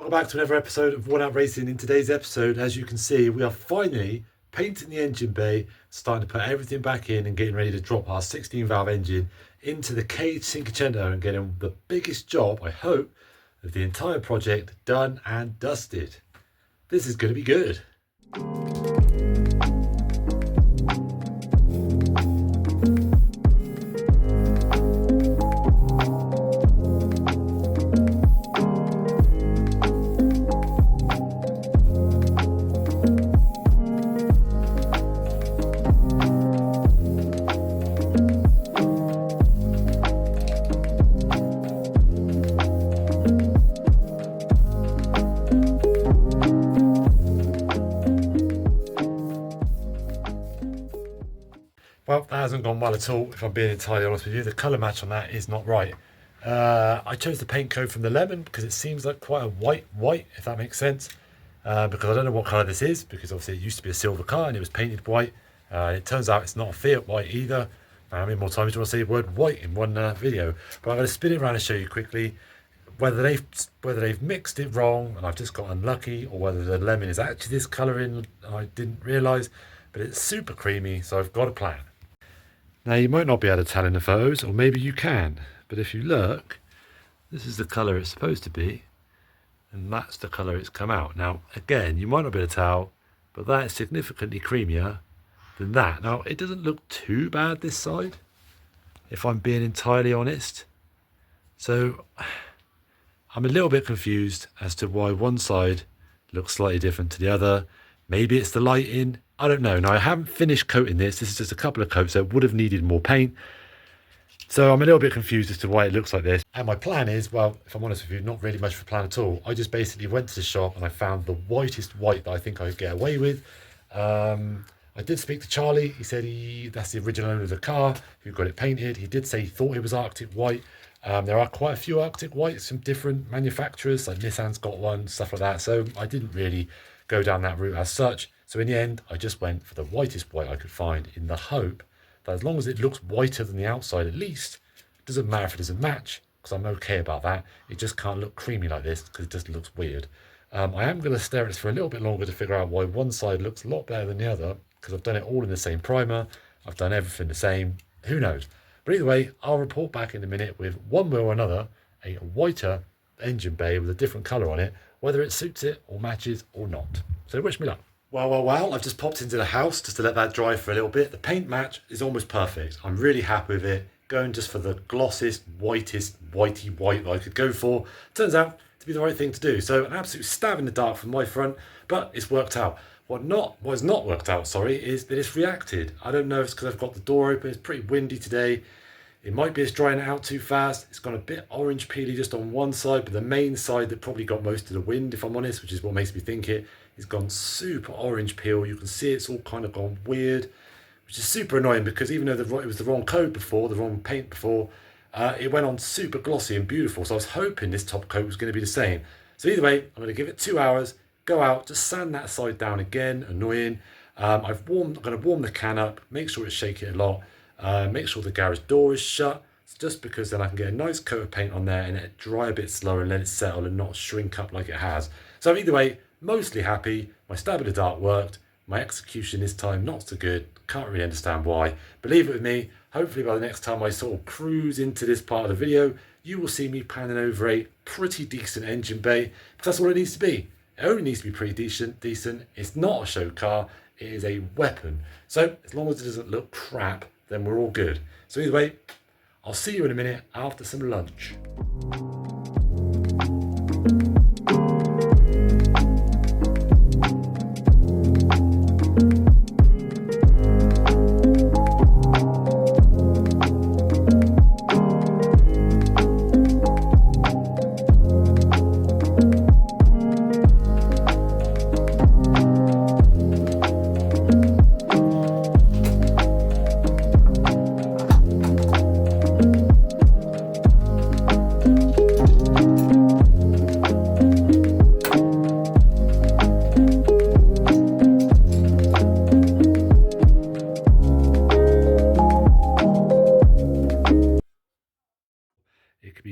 Welcome back to another episode of Worn Out Racing. In today's episode, as you can see, we are finally painting the engine bay, starting to put everything back in and getting ready to drop our 16 valve engine into the cage Cinquecento and getting the biggest job, I hope, of the entire project done and dusted. This is going to be good. Well, that hasn't gone well at all, if I'm being entirely honest with you. The colour match on that is not right. I chose the paint code from the lemon because it seems like quite a white, if that makes sense. Because I don't know what colour this is, because obviously it used to be a silver car and it was painted white. It turns out it's not a Fiat white either. How many more times do I want to say the word white in one video? But I'm going to spin it around and show you quickly whether they've mixed it wrong and I've just got unlucky, or whether the lemon is actually this colour in and I didn't realise. But it's super creamy, so I've got a plan. Now, you might not be able to tell in the photos, or maybe you can, but if you look, this is the colour it's supposed to be, and that's the colour it's come out. Now, again, you might not be able to tell, but that is significantly creamier than that. Now, it doesn't look too bad this side, if I'm being entirely honest. So, I'm a little bit confused as to why one side looks slightly different to the other. Maybe it's the lighting. I don't know. Now, I haven't finished coating this. This is just a couple of coats that would have needed more paint. So I'm a little bit confused as to why it looks like this. And my plan is, well, if I'm honest with you, not really much of a plan at all. I just basically went to the shop and I found the whitest white that I think I could get away with. I did speak to Charlie. He said that's the original owner of the car who got it painted. He did say he thought it was Arctic white. There are quite a few Arctic whites from different manufacturers, like Nissan's got one, stuff like that. So I didn't really go down that route as such. So in the end, I just went for the whitest white I could find, in the hope that as long as it looks whiter than the outside at least, it doesn't matter if it doesn't match, because I'm okay about that. It just can't look creamy like this because it just looks weird. I am going to stare at this for a little bit longer to figure out why one side looks a lot better than the other, because I've done it all in the same primer. I've done everything the same. Who knows? But either way, I'll report back in a minute with one way or another, a whiter engine bay with a different colour on it, whether it suits it or matches or not. So wish me luck. Well, I've just popped into the house just to let that dry for a little bit. The paint match is almost perfect. I'm really happy with it. Going just for the glossiest, whitest, whitey white that I could go for. Turns out to be the right thing to do. So an absolute stab in the dark from my front, but it's worked out. What has not worked out, is that it's reacted. I don't know if it's because I've got the door open. It's pretty windy today. It might be it's drying it out too fast. It's gone a bit orange peely just on one side, but the main side that probably got most of the wind, if I'm honest, which is what makes me think it, is gone super orange peel. You can see it's all kind of gone weird, which is super annoying because even though it was the wrong coat before, the wrong paint before, it went on super glossy and beautiful. So I was hoping this top coat was going to be the same. So either way, I'm going to give it 2 hours, go out, just sand that side down again, annoying. I'm going to warm the can up, make sure it's shaking a lot. Make sure the garage door is shut, just because then I can get a nice coat of paint on there and let it dry a bit slower and let it settle and not shrink up like it has. So either way, mostly happy. My stab in the dark worked. My execution this time not so good. Can't really understand why. But leave it with me. Hopefully by the next time I sort of cruise into this part of the video, you will see me panning over a pretty decent engine bay, because that's all it needs to be. It only needs to be pretty decent. It's not a show car. It is a weapon. So as long as it doesn't look crap, then we're all good. So either way, I'll see you in a minute after some lunch.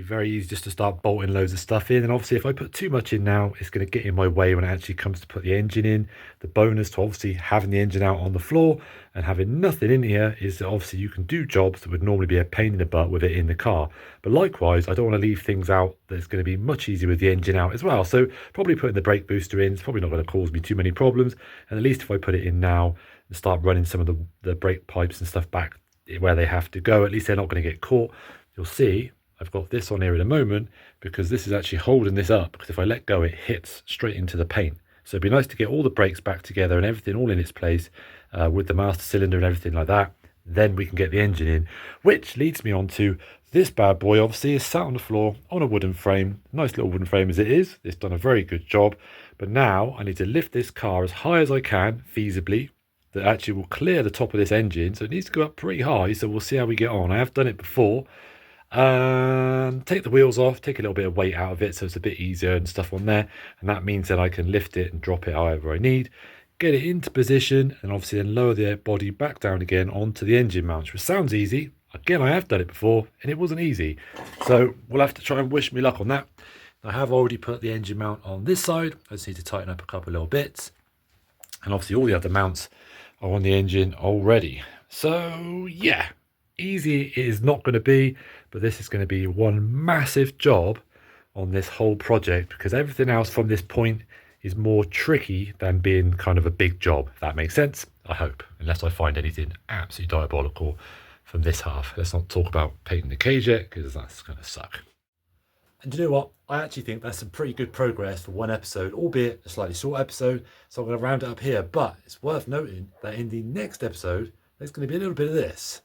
be very easy just to start bolting loads of stuff in. And obviously if I put too much in now, it's going to get in my way when it actually comes to put the engine in. The bonus to obviously having the engine out on the floor and having nothing in here is that obviously you can do jobs that would normally be a pain in the butt with it in the car. But likewise, I don't want to leave things out that's going to be much easier with the engine out as well. So probably putting the brake booster in is probably not going to cause me too many problems. And at least if I put it in now and start running some of the brake pipes and stuff back where they have to go, at least they're not going to get caught. You'll see I've got this on here in a moment because this is actually holding this up, because if I let go it hits straight into the paint. So it'd be nice to get all the brakes back together and everything all in its place with the master cylinder and everything like that. Then we can get the engine in, which leads me on to this bad boy. Obviously is sat on the floor on a wooden frame, nice little wooden frame as it is. It's done a very good job, but now I need to lift this car as high as I can feasibly, that actually will clear the top of this engine. So it needs to go up pretty high, so we'll see how we get on. I have done it before. Take the wheels off, take a little bit of weight out of it so it's a bit easier and stuff on there, and that means that I can lift it and drop it however I need, get it into position, and obviously then lower the body back down again onto the engine mount, which sounds easy. Again, I have done it before and it wasn't easy, so we'll have to try and wish me luck on that. I have already put the engine mount on this side. I just need to tighten up a couple of little bits, and obviously all the other mounts are on the engine already. So yeah, easy it is not going to be, but this is going to be one massive job on this whole project, because everything else from this point is more tricky than being kind of a big job, if that makes sense. I hope, unless I find anything absolutely diabolical from this half. Let's not talk about painting the cage yet, because that's going to suck. And you know what? I actually think that's some pretty good progress for one episode, albeit a slightly short episode. So I'm going to round it up here. But it's worth noting that in the next episode, there's going to be a little bit of this.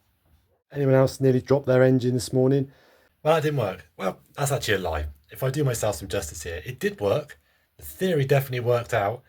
Anyone else nearly dropped their engine this morning? Well, that didn't work. Well, that's actually a lie. If I do myself some justice here, it did work. The theory definitely worked out.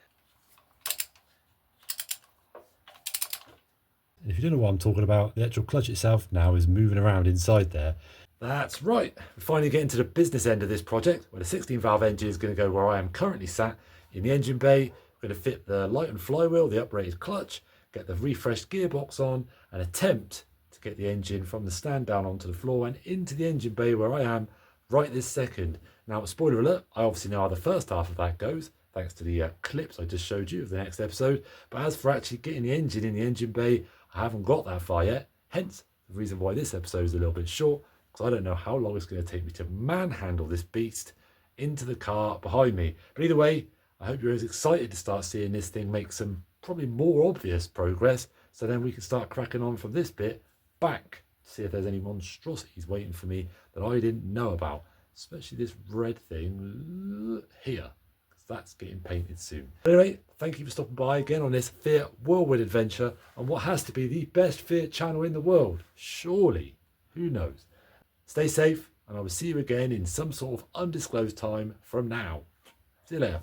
And if you don't know what I'm talking about, the actual clutch itself now is moving around inside there. That's right. We're finally getting to the business end of this project, where the 16-valve engine is going to go where I am currently sat in the engine bay. We're going to fit the light and flywheel, the uprated clutch, get the refreshed gearbox on, and attempt to get the engine from the stand down onto the floor and into the engine bay where I am right this second. Now, spoiler alert, I obviously know how the first half of that goes, thanks to the clips I just showed you of the next episode. But as for actually getting the engine in the engine bay, I haven't got that far yet. Hence, the reason why this episode is a little bit short, because I don't know how long it's going to take me to manhandle this beast into the car behind me. But either way, I hope you're as excited to start seeing this thing make some probably more obvious progress, so then we can start cracking on from this bit back to see if there's any monstrosities waiting for me that I didn't know about, especially this red thing here, because that's getting painted soon. But anyway, thank you for stopping by again on this Fiat whirlwind adventure on what has to be the best Fiat channel in the world. Surely, who knows? Stay safe, and I will see you again in some sort of undisclosed time from now. See you later.